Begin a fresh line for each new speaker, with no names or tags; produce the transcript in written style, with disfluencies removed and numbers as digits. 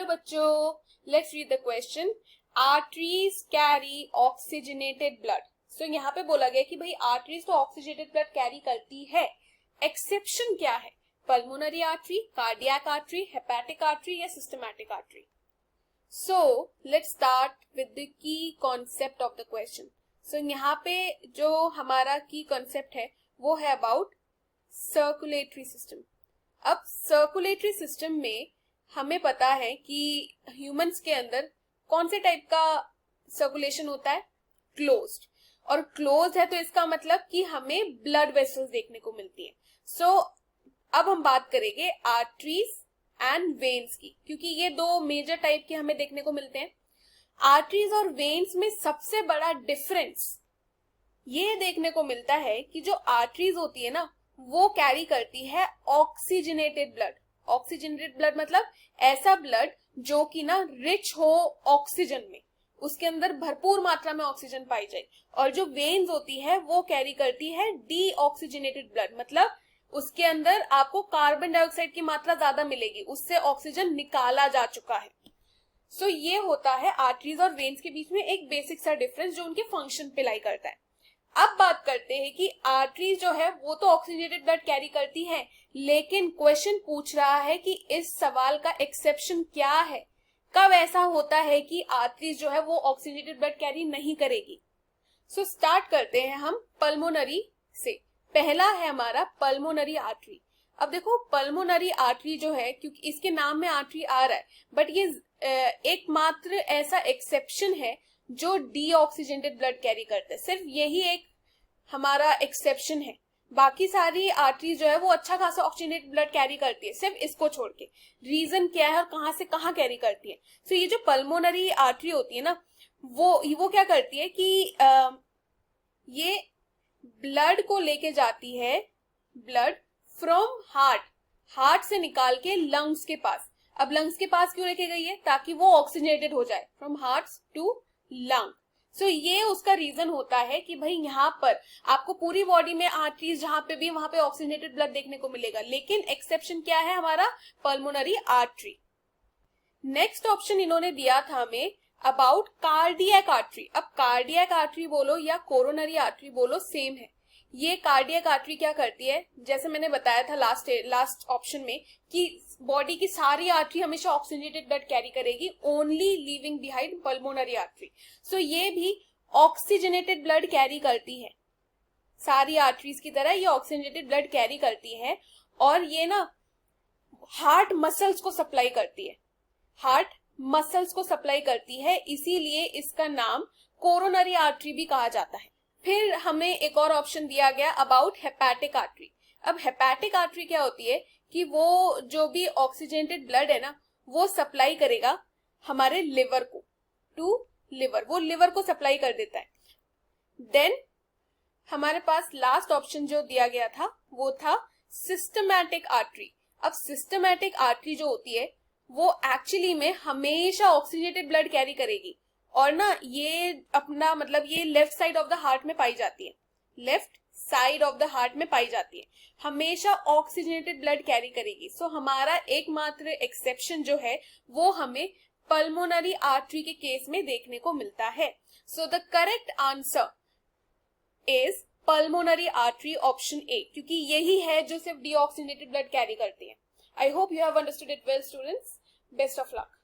बच्चों, let's read the question. Arteries carry oxygenated blood. So यहाँ पे बोला गया कि भाई आर्टरीज तो ऑक्सीजनेटेड ब्लड कैरी करती है. एक्सेप्शन क्या है? Pulmonary artery, cardiac artery, hepatic artery या systematic artery. So let's start with the key concept of the question. So यहाँ पे जो हमारा की कॉन्सेप्ट है वो है अबाउट सर्कुलेटरी सिस्टम. अब सर्कुलेटरी सिस्टम में हमें पता है कि ह्यूमंस के अंदर कौन से टाइप का सर्कुलेशन होता है? क्लोज्ड. और क्लोज है तो इसका मतलब कि हमें ब्लड वेसल्स देखने को मिलती है. सो अब हम बात करेंगे आर्टरीज एंड वेन्स की, क्योंकि ये दो मेजर टाइप के हमें देखने को मिलते हैं. आर्टरीज और वेन्स में सबसे बड़ा डिफरेंस ये देखने को मिलता है कि जो आर्टरीज होती है ना वो कैरी करती है ऑक्सीजनेटेड ब्लड. ऑक्सीजनेटेड ब्लड मतलब ऐसा ब्लड जो कि ना रिच हो ऑक्सीजन में, उसके अंदर भरपूर मात्रा में ऑक्सीजन पाई जाए. और जो वेन्स होती है वो कैरी करती है डीऑक्सीजनेटेड ब्लड, मतलब उसके अंदर आपको कार्बन डाइऑक्साइड की मात्रा ज्यादा मिलेगी, उससे ऑक्सीजन निकाला जा चुका है. सो ये होता है आर्टरीज और वेन्स के बीच में एक बेसिक सा डिफरेंस जो उनके फंक्शन पे लाई करता है. अब बात करते हैं कि आर्टरीज जो है वो तो ऑक्सीजनेटेड ब्लड कैरी करती है, लेकिन क्वेश्चन पूछ रहा है कि इस सवाल का एक्सेप्शन क्या है. कब ऐसा होता है कि आर्टरीज जो है वो ऑक्सीजनेटेड ब्लड कैरी नहीं करेगी. सो स्टार्ट करते हैं हम पल्मोनरी से. पहला है हमारा पल्मोनरी आर्टरी. अब देखो पल्मोनरी आर्टरी जो है, क्योंकि इसके नाम में आर्टरी आ रहा है, बट ये एकमात्र ऐसा एक्सेप्शन है जो डीऑक्सीजनेटेड ब्लड कैरी करते हैं. सिर्फ यही एक हमारा एक्सेप्शन है. बाकी सारी आर्टरीज जो है वो अच्छा खासा ऑक्सीजनेटेड ब्लड कैरी करती है, सिर्फ इसको छोड़ के. रीजन क्या है और कहां से कहां कैरी करती है? सो ये जो पल्मोनरी आर्टरी होती है ना वो क्या करती है कि ये ब्लड को लेके जाती है, ब्लड फ्रॉम हार्ट से निकाल के लंग्स के पास. अब लंग्स के पास क्यों लेके गई है? ताकि वो ऑक्सीजनेटेड हो जाए, फ्रॉम हार्ट टू लंग. सो ये उसका रीजन होता है कि भाई यहाँ पर आपको पूरी बॉडी में आर्टरीज जहां पे भी वहां पे ऑक्सीजनेटेड ब्लड देखने को मिलेगा, लेकिन एक्सेप्शन क्या है? हमारा पल्मोनरी आर्टरी. नेक्स्ट ऑप्शन इन्होंने दिया था हमें अबाउट कार्डियक आर्टरी. अब कार्डियक आर्टरी बोलो या कोरोनरी आर्टरी बोलो, सेम है. ये कार्डियक आर्टरी क्या करती है, जैसे मैंने बताया था लास्ट ऑप्शन में कि बॉडी की सारी आर्टरी हमेशा ऑक्सीजनेटेड ब्लड कैरी करेगी, only leaving behind pulmonary artery. So ये भी ऑक्सीजनेटेड ब्लड कैरी करती है, सारी आर्टरीज की तरह ये ऑक्सीजनेटेड ब्लड कैरी करती है. और ये ना हार्ट मसल्स को सप्लाई करती है, हार्ट मसल्स को सप्लाई करती है, इसीलिए इसका नाम कोरोनरी आर्टरी भी कहा जाता है. फिर हमें एक और ऑप्शन दिया गया अबाउट हेपेटिक आर्टरी. अब हेपेटिक आर्टरी क्या होती है कि वो जो भी ऑक्सीजनेटेड ब्लड है ना वो सप्लाई करेगा हमारे लिवर को, टू लिवर, वो लिवर को सप्लाई कर देता है. देन हमारे पास लास्ट ऑप्शन जो दिया गया था वो था सिस्टमैटिक आर्टरी. अब सिस्टमैटिक आर्टरी जो होती है वो एक्चुअली में हमेशा ऑक्सीजनेटेड ब्लड कैरी करेगी, और ना ये अपना मतलब ये left side of the heart में पाई जाती है, left side of the heart में पाई जाती है, हमेशा ऑक्सीजनेटेड ब्लड कैरी करेगी. सो हमारा एकमात्र एक्सेप्शन जो है वो हमें पल्मोनरी आर्टरी के केस में देखने को मिलता है. So the correct answer is pulmonary artery option A, क्योंकि यही है जो सिर्फ डीऑक्सीजनेटेड ब्लड कैरी करती है. I hope you have understood it well students. Best of luck.